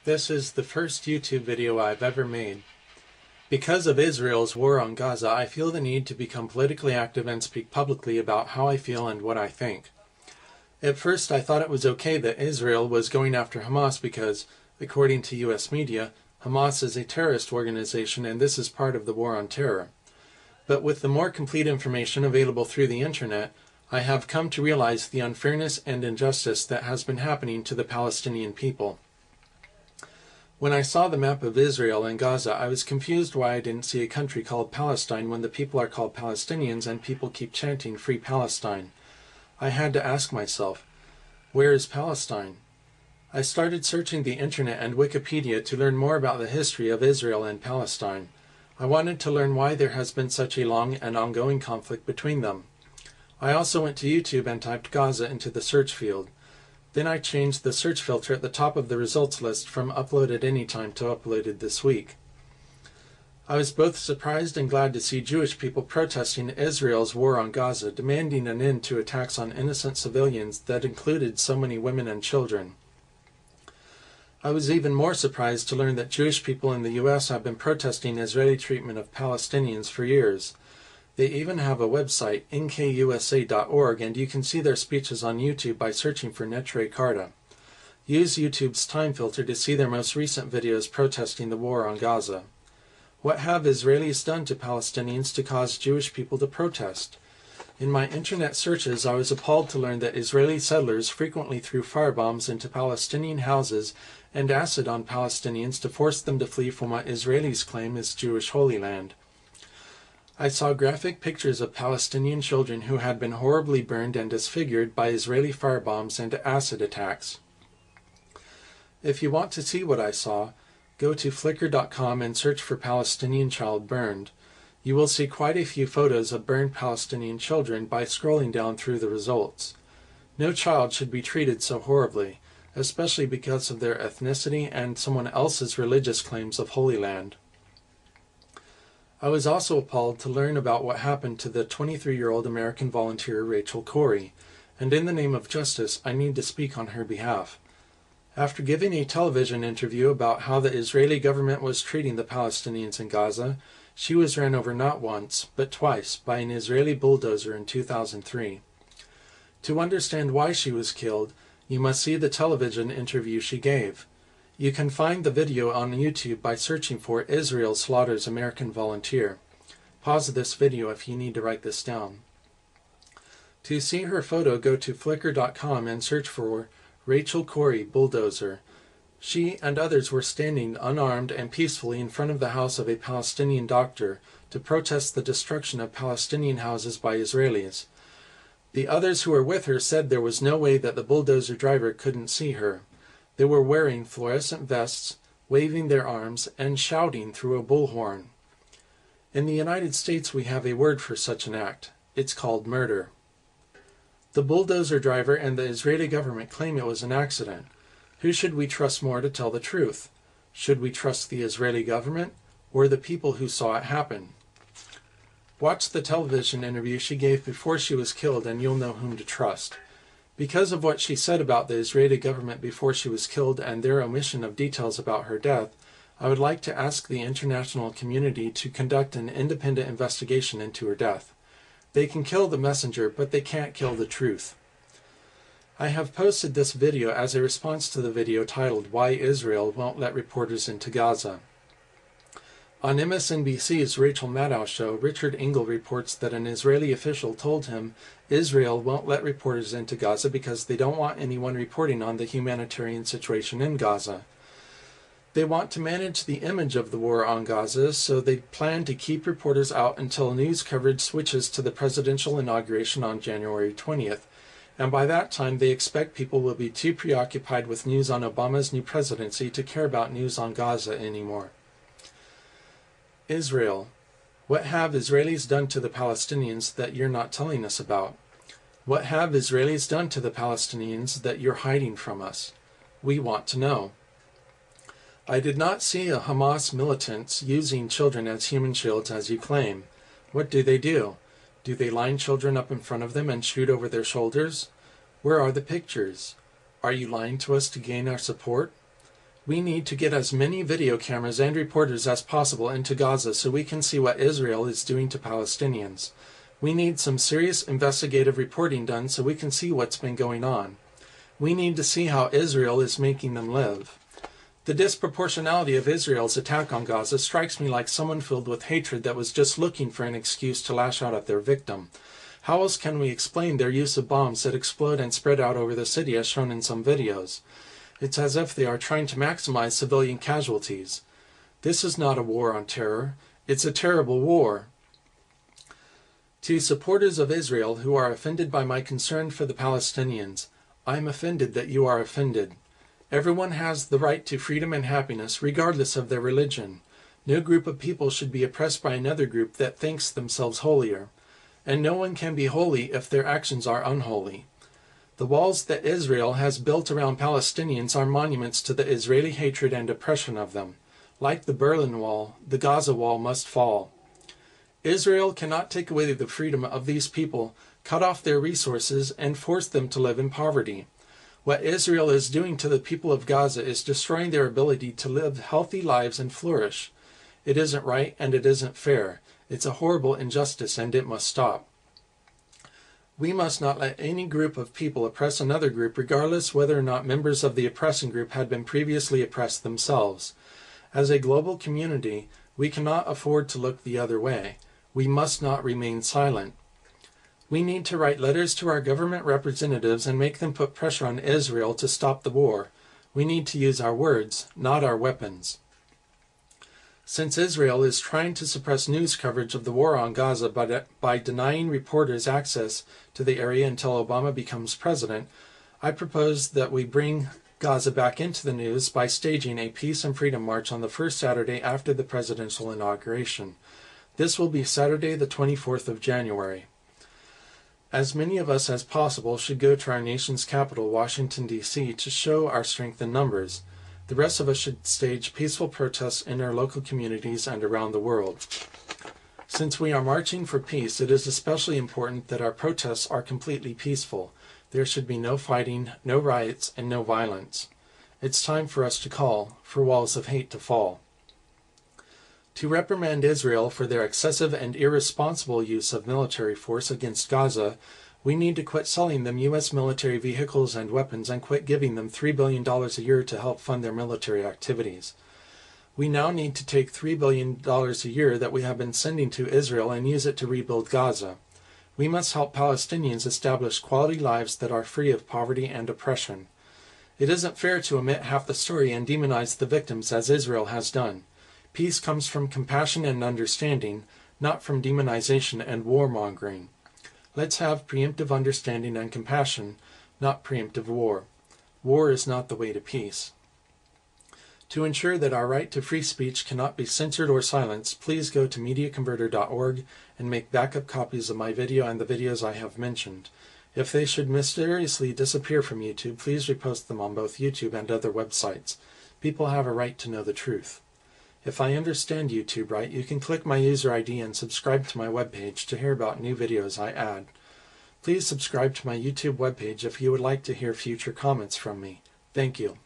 This is the first YouTube video I've ever made. Because of Israel's war on Gaza, I feel the need to become politically active and speak publicly about how I feel and what I think. At first I thought it was okay that Israel was going after Hamas because, according to US media, Hamas is a terrorist organization and this is part of the war on terror. But with the more complete information available through the internet, I have come to realize the unfairness and injustice that has been happening to the Palestinian people. When I saw the map of Israel and Gaza, I was confused why I didn't see a country called Palestine when the people are called Palestinians and people keep chanting Free Palestine. I had to ask myself, where is Palestine? I started searching the internet and Wikipedia to learn more about the history of Israel and Palestine. I wanted to learn why there has been such a long and ongoing conflict between them. I also went to YouTube and typed Gaza into the search field. Then I changed the search filter at the top of the results list from uploaded anytime to uploaded this week. I was both surprised and glad to see Jewish people protesting Israel's war on Gaza, demanding an end to attacks on innocent civilians that included so many women and children. I was even more surprised to learn that Jewish people in the US have been protesting Israeli treatment of Palestinians for years. They even have a website, nkusa.org, and you can see their speeches on YouTube by searching for Netre Karta. Use YouTube's time filter to see their most recent videos protesting the war on Gaza. What have Israelis done to Palestinians to cause Jewish people to protest? In my internet searches, I was appalled to learn that Israeli settlers frequently threw firebombs into Palestinian houses and acid on Palestinians to force them to flee from what Israelis claim is Jewish Holy Land. I saw graphic pictures of Palestinian children who had been horribly burned and disfigured by Israeli firebombs and acid attacks. If you want to see what I saw, go to flickr.com and search for Palestinian child burned. You will see quite a few photos of burned Palestinian children by scrolling down through the results. No child should be treated so horribly, especially because of their ethnicity and someone else's religious claims of Holy Land. I was also appalled to learn about what happened to the 23-year-old American volunteer Rachel Corrie, and in the name of justice, I need to speak on her behalf. After giving a television interview about how the Israeli government was treating the Palestinians in Gaza, she was ran over not once, but twice, by an Israeli bulldozer in 2003. To understand why she was killed, you must see the television interview she gave. You can find the video on YouTube by searching for Israel Slaughters American Volunteer. Pause this video if you need to write this down. To see her photo, go to flickr.com and search for Rachel Corrie Bulldozer. She and others were standing unarmed and peacefully in front of the house of a Palestinian doctor to protest the destruction of Palestinian houses by Israelis. The others who were with her said there was no way that the bulldozer driver couldn't see her. They were wearing fluorescent vests, waving their arms, and shouting through a bullhorn. In the United States we have a word for such an act. It's called murder. The bulldozer driver and the Israeli government claim it was an accident. Who should we trust more to tell the truth? Should we trust the Israeli government or the people who saw it happen? Watch the television interview she gave before she was killed and you'll know whom to trust. Because of what she said about the Israeli government before she was killed and their omission of details about her death, I would like to ask the international community to conduct an independent investigation into her death. They can kill the messenger, but they can't kill the truth. I have posted this video as a response to the video titled Why Israel Won't Let Reporters into Gaza. On MSNBC's Rachel Maddow show, Richard Engel reports that an Israeli official told him Israel won't let reporters into Gaza because they don't want anyone reporting on the humanitarian situation in Gaza. They want to manage the image of the war on Gaza, so they plan to keep reporters out until news coverage switches to the presidential inauguration on January 20th. And by that time, they expect people will be too preoccupied with news on Obama's new presidency to care about news on Gaza anymore. Israel. What have Israelis done to the Palestinians that you're not telling us about? What have Israelis done to the Palestinians that you're hiding from us? We want to know. I did not see a Hamas militants using children as human shields as you claim. What do? Do they line children up in front of them and shoot over their shoulders? Where are the pictures? Are you lying to us to gain our support? We need to get as many video cameras and reporters as possible into Gaza so we can see what Israel is doing to Palestinians. We need some serious investigative reporting done so we can see what's been going on. We need to see how Israel is making them live. The disproportionality of Israel's attack on Gaza strikes me like someone filled with hatred that was just looking for an excuse to lash out at their victim. How else can we explain their use of bombs that explode and spread out over the city as shown in some videos? It's as if they are trying to maximize civilian casualties. This is not a war on terror. It's a terrible war. To supporters of Israel who are offended by my concern for the Palestinians, I am offended that you are offended. Everyone has the right to freedom and happiness regardless of their religion. No group of people should be oppressed by another group that thinks themselves holier. And no one can be holy if their actions are unholy. The walls that Israel has built around Palestinians are monuments to the Israeli hatred and oppression of them. Like the Berlin Wall, the Gaza Wall must fall. Israel cannot take away the freedom of these people, cut off their resources, and force them to live in poverty. What Israel is doing to the people of Gaza is destroying their ability to live healthy lives and flourish. It isn't right and it isn't fair. It's a horrible injustice and it must stop. We must not let any group of people oppress another group regardless whether or not members of the oppressing group had been previously oppressed themselves. As a global community, we cannot afford to look the other way. We must not remain silent. We need to write letters to our government representatives and make them put pressure on Israel to stop the war. We need to use our words, not our weapons. Since Israel is trying to suppress news coverage of the war on Gaza by denying reporters access to the area until Obama becomes president, I propose that we bring Gaza back into the news by staging a Peace and Freedom March on the first Saturday after the presidential inauguration. This will be Saturday, the 24th of January. As many of us as possible should go to our nation's capital, Washington, D.C., to show our strength in numbers. The rest of us should stage peaceful protests in our local communities and around the world. Since we are marching for peace, it is especially important that our protests are completely peaceful. There should be no fighting, no riots, and no violence. It's time for us to call for walls of hate to fall. To reprimand Israel for their excessive and irresponsible use of military force against Gaza, we need to quit selling them U.S. military vehicles and weapons and quit giving them $3 billion a year to help fund their military activities. We now need to take $3 billion a year that we have been sending to Israel and use it to rebuild Gaza. We must help Palestinians establish quality lives that are free of poverty and oppression. It isn't fair to omit half the story and demonize the victims as Israel has done. Peace comes from compassion and understanding, not from demonization and warmongering. Let's have preemptive understanding and compassion, not preemptive war. War is not the way to peace. To ensure that our right to free speech cannot be censored or silenced, please go to MediaConverter.org and make backup copies of my video and the videos I have mentioned. If they should mysteriously disappear from YouTube, please repost them on both YouTube and other websites. People have a right to know the truth. If I understand YouTube right, you can click my user ID and subscribe to my webpage to hear about new videos I add. Please subscribe to my YouTube webpage if you would like to hear future comments from me. Thank you.